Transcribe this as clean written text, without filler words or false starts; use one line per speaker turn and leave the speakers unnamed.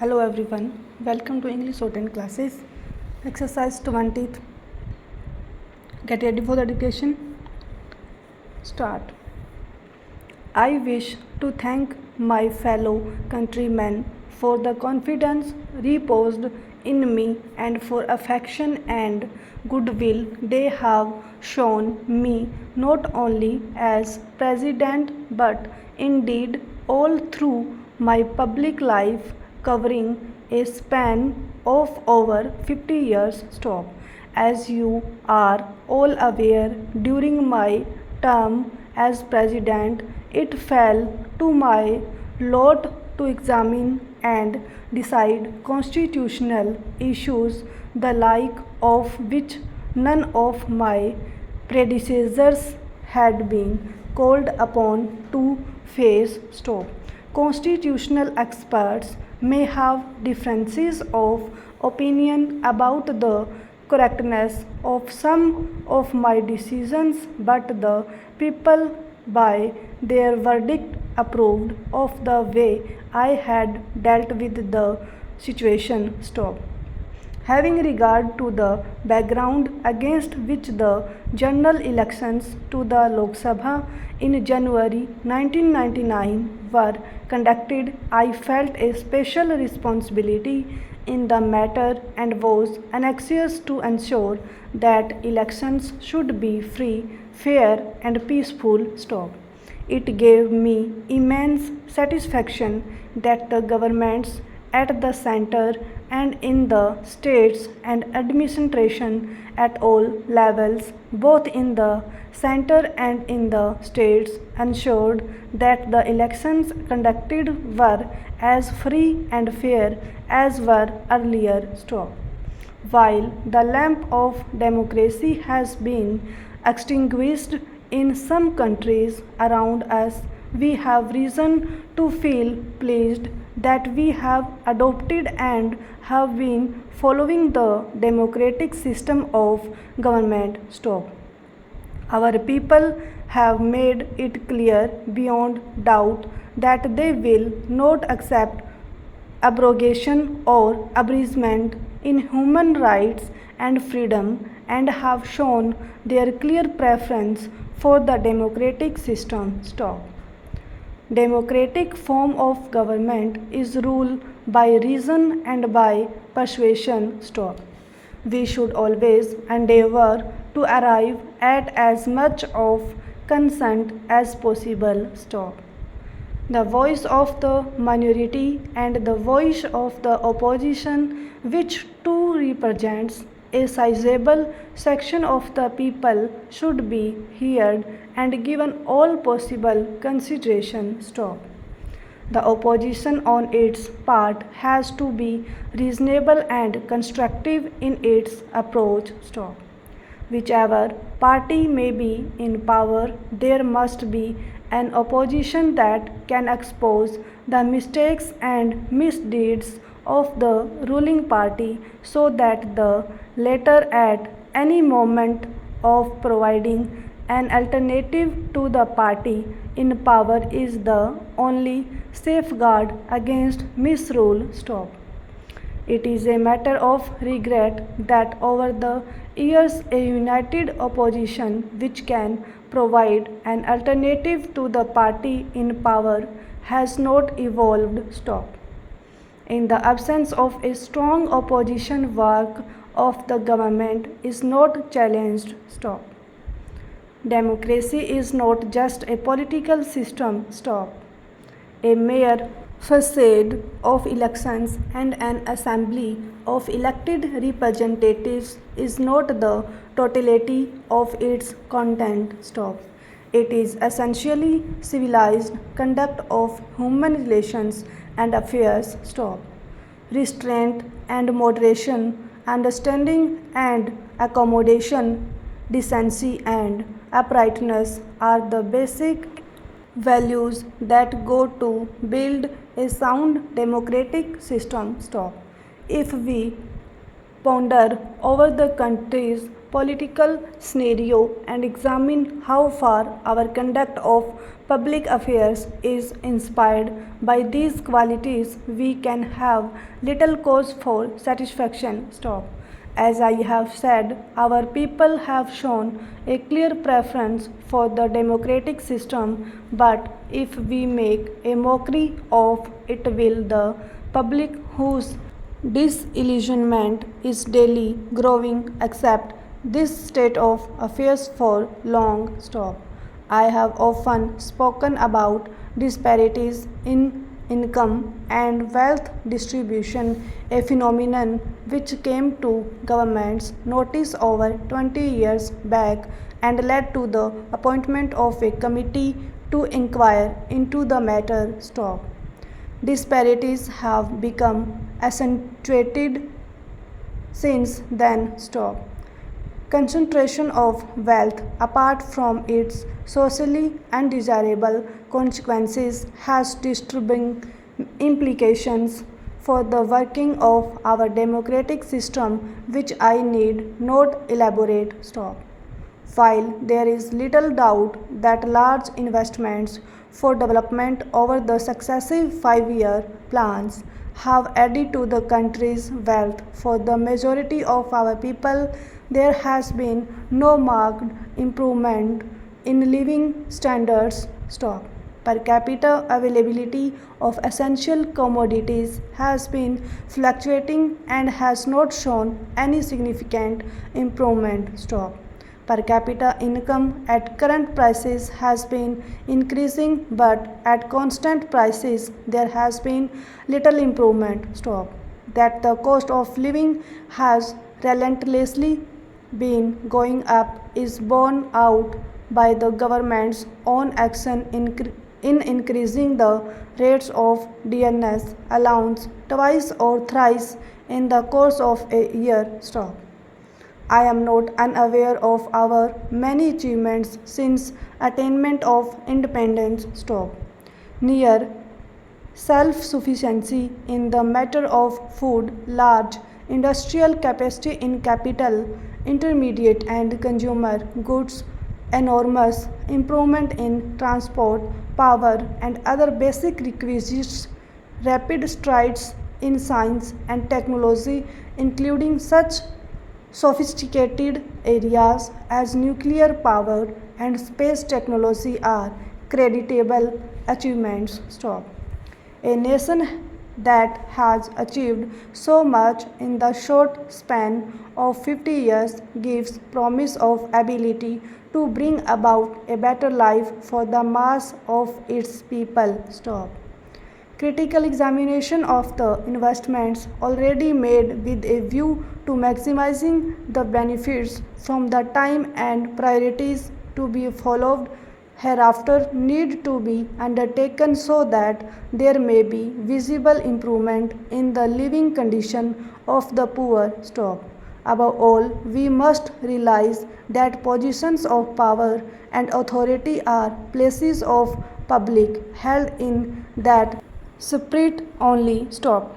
Hello everyone, welcome to English Shorthand classes. Exercise 20th. Get ready for the dictation. Start. I wish to thank my fellow countrymen for the confidence reposed in me and for affection and goodwill they have shown me not only as president but indeed all through my public life covering a span of over 50 years. Stop. As you are all aware, during my term as president, it fell to my lot to examine and decide constitutional issues, the like of which none of my predecessors had been called upon to face. Stop. Constitutional experts may have differences of opinion about the correctness of some of my decisions, but the people by their verdict approved of the way I had dealt with the situation. Stop. Having regard to the background against which the general elections to the Lok Sabha in January 1999 were conducted, I felt a special responsibility in the matter and was anxious to ensure that elections should be free, fair, and peaceful. Stop. It gave me immense satisfaction that the governments at the center and in the states and administration at all levels, both in the center and in the states, ensured that the elections conducted were as free and fair as were earlier. Stop. While the lamp of democracy has been extinguished in some countries around us, we have reason to feel pleased that we have adopted and have been following the democratic system of government. Stop. Our people have made it clear beyond doubt that they will not accept abrogation or abridgment in human rights and freedom and have shown their clear preference for the democratic system. Stop. Democratic form of government is ruled by reason and by persuasion. Stop. We should always endeavor to arrive at as much of consent as possible. Stop. The voice of the minority and the voice of the opposition, which too represents a sizable section of the people, should be heard and given all possible consideration. Stop. The opposition on its part has to be reasonable and constructive in its approach. Stop. Whichever party may be in power, there must be an opposition that can expose the mistakes and misdeeds of the ruling party so that the latter at any moment of providing an alternative to the party in power is the only safeguard against misrule. Stop. It is a matter of regret that over the years a united opposition which can provide an alternative to the party in power has not evolved. Stop. In the absence of a strong opposition, work of the government is not challenged. Stop. Democracy is not just a political system. Stop. A mere facade of elections and an assembly of elected representatives is not the totality of its content. Stop. It is essentially civilized conduct of human relations and affairs. Stop. Restraint and moderation, understanding and accommodation, decency and uprightness are the basic values that go to build a sound democratic system. Stop. If we ponder over the country's political scenario and examine how far our conduct of public affairs is inspired by these qualities, we can have little cause for satisfaction. Stop. As I have said, our people have shown a clear preference for the democratic system, but if we make a mockery of it, will the public, whose disillusionment is daily growing, accept this state of affairs for long? Stop. I have often spoken about disparities in income and wealth distribution, a phenomenon which came to government's notice over 20 years back and led to the appointment of a committee to inquire into the matter. Stop. Disparities have become accentuated since then. Stop. Concentration of wealth, apart from its socially undesirable consequences, has disturbing implications for the working of our democratic system, which I need not elaborate. Stop. While there is little doubt that large investments for development over the successive 5-year plans have added to the country's wealth for the majority of our people, there has been no marked improvement in living standards. Stop. Per capita availability of essential commodities has been fluctuating and has not shown any significant improvement. Stop. Per capita income at current prices has been increasing, but at constant prices there has been little improvement. Stop. That the cost of living has relentlessly been going up is borne out by the government's own action in increasing the rates of dearness allowance twice or thrice in the course of a year. Stop. I am not unaware of our many achievements since attainment of independence. Stop. Near self-sufficiency in the matter of food, large industrial capacity in capital, intermediate and consumer goods, enormous improvement in transport, power and other basic requisites, rapid strides in science and technology, including such sophisticated areas as nuclear power and space technology, are creditable achievements. Stop. A nation that has achieved so much in the short span of 50 years gives promise of ability to bring about a better life for the mass of its people. Stop. Critical examination of the investments already made with a view to maximizing the benefits from the time and priorities to be followed hereafter need to be undertaken so that there may be visible improvement in the living condition of the poor. Stop. Above all, we must realize that positions of power and authority are places of public held in that spirit only. Stop.